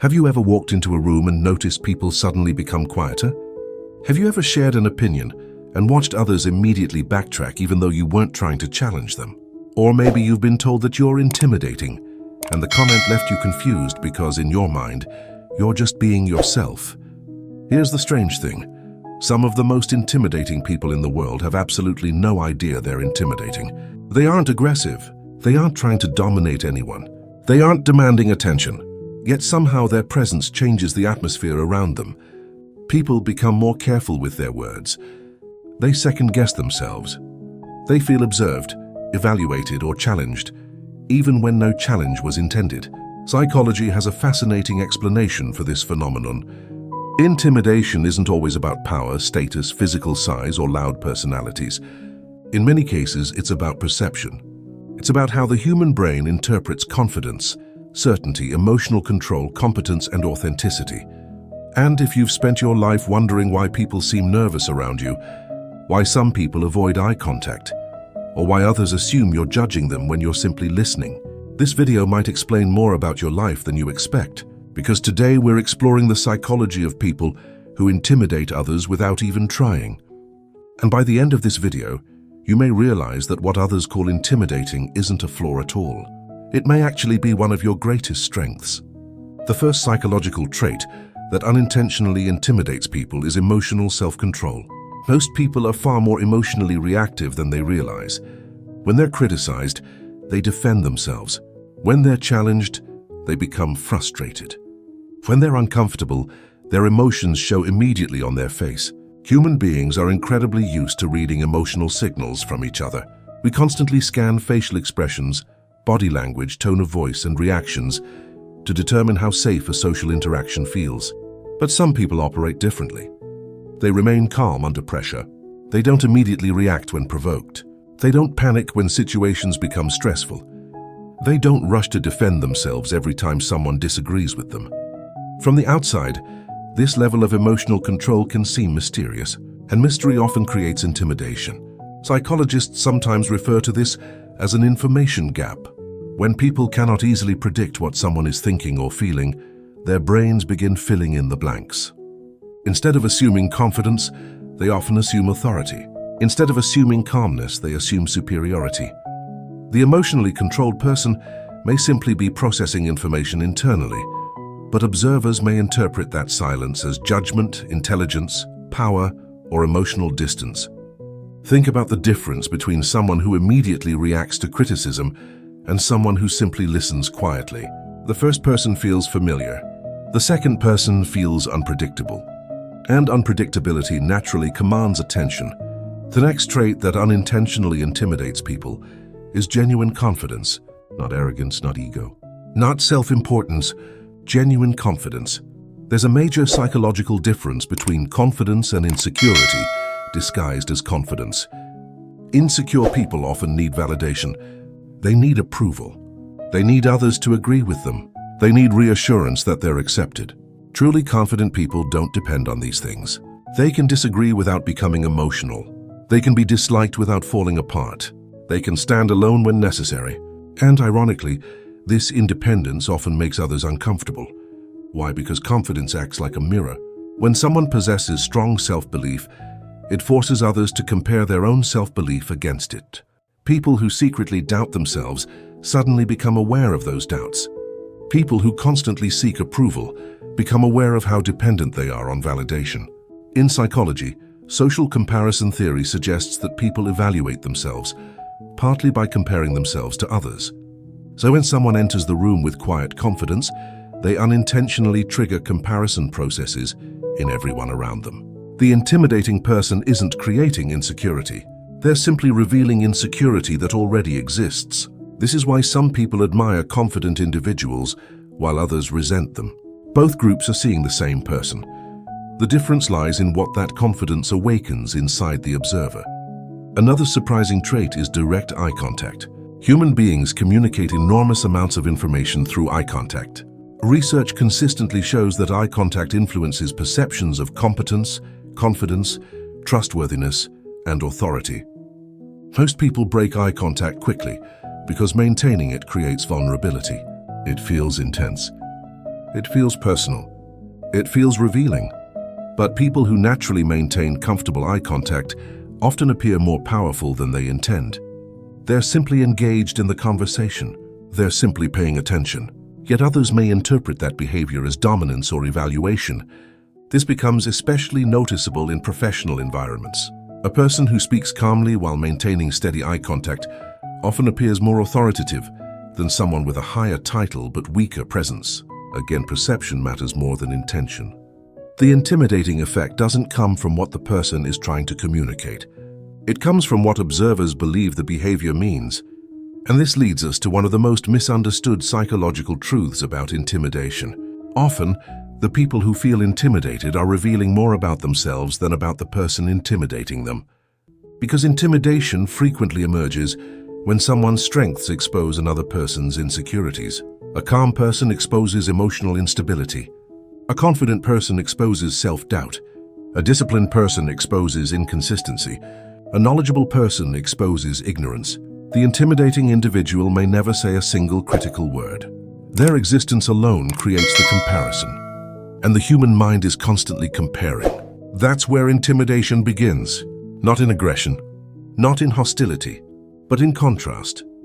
Have you ever walked into a room and noticed people suddenly become quieter? Have you ever shared an opinion and watched others immediately backtrack even though you weren't trying to challenge them? Or maybe you've been told that you're intimidating, and the comment left you confused because in your mind, you're just being yourself. Here's the strange thing. Some of the most intimidating people in the world have absolutely no idea they're intimidating. They aren't aggressive. They aren't trying to dominate anyone. They aren't demanding attention. Yet somehow their presence changes the atmosphere around them. People become more careful with their words. They second-guess themselves. They feel observed, evaluated, or challenged, even when no challenge was intended. Psychology has a fascinating explanation for this phenomenon. Intimidation isn't always about power, status, physical size, or loud personalities. In many cases, it's about perception. It's about how the human brain interprets confidence, certainty, emotional control, competence, and authenticity. And if you've spent your life wondering why people seem nervous around you, why some people avoid eye contact, or why others assume you're judging them when you're simply listening, this video might explain more about your life than you expect. Because today we're exploring the psychology of people who intimidate others without even trying. And by the end of this video, you may realize that what others call intimidating isn't a flaw at all. It may actually be one of your greatest strengths. The first psychological trait that unintentionally intimidates people is emotional self-control. Most people are far more emotionally reactive than they realize. When they're criticized, they defend themselves. When they're challenged, they become frustrated. When they're uncomfortable, their emotions show immediately on their face. Human beings are incredibly used to reading emotional signals from each other. We constantly scan facial expressions, body language, tone of voice, and reactions to determine how safe a social interaction feels. But some people operate differently. They remain calm under pressure. They don't immediately react when provoked. They don't panic when situations become stressful. They don't rush to defend themselves every time someone disagrees with them. From the outside, this level of emotional control can seem mysterious, and mystery often creates intimidation. Psychologists sometimes refer to this as an information gap. When people cannot easily predict what someone is thinking or feeling, their brains begin filling in the blanks. Instead of assuming confidence, they often assume authority. Instead of assuming calmness, they assume superiority. The emotionally controlled person may simply be processing information internally, but observers may interpret that silence as judgment, intelligence, power, or emotional distance. Think about the difference between someone who immediately reacts to criticism and someone who simply listens quietly. The first person feels familiar. The second person feels unpredictable. And unpredictability naturally commands attention. The next trait that unintentionally intimidates people is genuine confidence, not arrogance, not ego, not self-importance, genuine confidence. There's a major psychological difference between confidence and insecurity, disguised as confidence. Insecure people often need validation. They need approval. They need others to agree with them. They need reassurance that they're accepted. Truly confident people don't depend on these things. They can disagree without becoming emotional. They can be disliked without falling apart. They can stand alone when necessary. And ironically, this independence often makes others uncomfortable. Why? Because confidence acts like a mirror. When someone possesses strong self-belief, it forces others to compare their own self-belief against it. People who secretly doubt themselves suddenly become aware of those doubts. People who constantly seek approval become aware of how dependent they are on validation. In psychology, social comparison theory suggests that people evaluate themselves, partly by comparing themselves to others. So when someone enters the room with quiet confidence, they unintentionally trigger comparison processes in everyone around them. The intimidating person isn't creating insecurity. They're simply revealing insecurity that already exists. This is why some people admire confident individuals while others resent them. Both groups are seeing the same person. The difference lies in what that confidence awakens inside the observer. Another surprising trait is direct eye contact. Human beings communicate enormous amounts of information through eye contact. Research consistently shows that eye contact influences perceptions of competence, confidence, trustworthiness, and authority. Most people break eye contact quickly because maintaining it creates vulnerability. It feels intense. It feels personal. It feels revealing. But people who naturally maintain comfortable eye contact often appear more powerful than they intend. They're simply engaged in the conversation. They're simply paying attention. Yet others may interpret that behavior as dominance or evaluation. This becomes especially noticeable in professional environments. A person who speaks calmly while maintaining steady eye contact often appears more authoritative than someone with a higher title but weaker presence. Again, perception matters more than intention. The intimidating effect doesn't come from what the person is trying to communicate. It comes from what observers believe the behavior means. And this leads us to one of the most misunderstood psychological truths about intimidation. Often, the people who feel intimidated are revealing more about themselves than about the person intimidating them. Because intimidation frequently emerges when someone's strengths expose another person's insecurities. A calm person exposes emotional instability. A confident person exposes self-doubt. A disciplined person exposes inconsistency. A knowledgeable person exposes ignorance. The intimidating individual may never say a single critical word. Their existence alone creates the comparison. And the human mind is constantly comparing. That's where intimidation begins. Not in aggression, not in hostility, but in contrast.